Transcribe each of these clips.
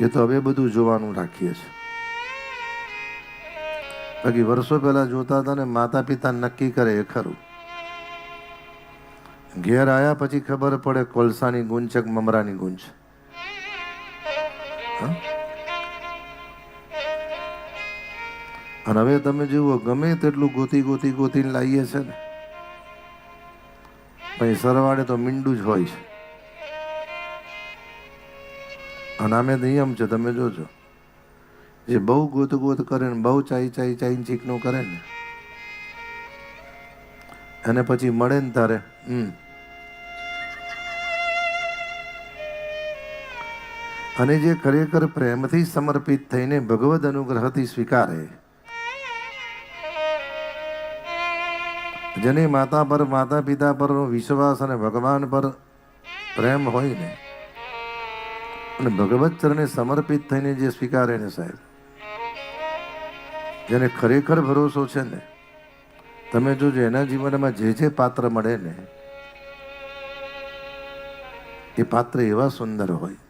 એ તો હવે બધું જોવાનું રાખીએ છીએ. બાકી વર્ષો પહેલા જોતા હતા ને માતા પિતા નક્કી કરે એ ખરું. ઘેર આવ્યા પછી ખબર પડે કોલસાની ગુંજ છે કે મમરાની ગુંજ. અને હવે તમે જુઓ ગમે તેટલું ગોતીને લાવીએ છે ને પછી સરવાળે તો મીંડું જ હોય છે. અને આમે નિયમ છે તમે જોજો, જે બહુ ગોત કરે ને બહુ ચાઈ ચીકનું કરે ને અને પછી મળે ને તારે અને જે ખરેખર પ્રેમથી સમર્પિત થઈને ભગવદ અનુગ્રહથી સ્વીકારે, જેને માતા પિતા પરનો વિશ્વાસ અને ભગવાન પર પ્રેમ હોય ને અને ભગવત ચરણે સમર્પિત થઈને જે સ્વીકારે ને સાહેબ, જેને ખરેખર ભરોસો છે ને, તમે જોજો એના જીવનમાં જે પાત્ર મળે ને એ પાત્ર એવા સુંદર હોય,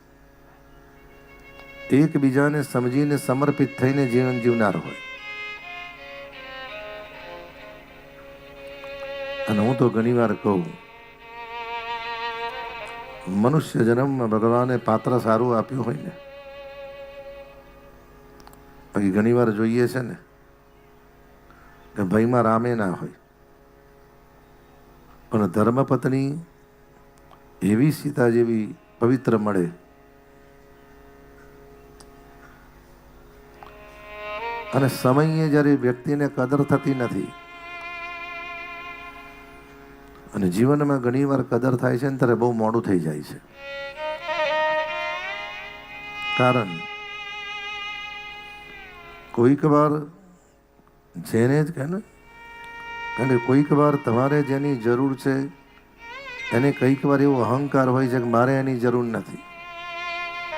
એકબીજાને સમજીને સમર્પિત થઈને જીવન જીવનાર હોય. અને હું તો ઘણી વાર કહું, મનુષ્ય જન્મમાં ભગવાને પાત્ર સારું આપ્યું હોય ને, બાકી ઘણી વાર જોઈએ છે ને કે ભાઈમાં રામે ના હોય, પણ ધર્મપત્ની એવી સીતા જેવી પવિત્ર મળે. અને સમયે જ્યારે વ્યક્તિને કદર થતી નથી અને જીવનમાં ઘણી વાર કદર થાય છે ને ત્યારે બહુ મોડું થઈ જાય છે. કારણ કોઈક વાર જેને જ કહે ને, કારણ કે કોઈક વાર તમારે જેની જરૂર છે એને કઈક વાર એવો અહંકાર હોય છે કે મારે એની જરૂર નથી.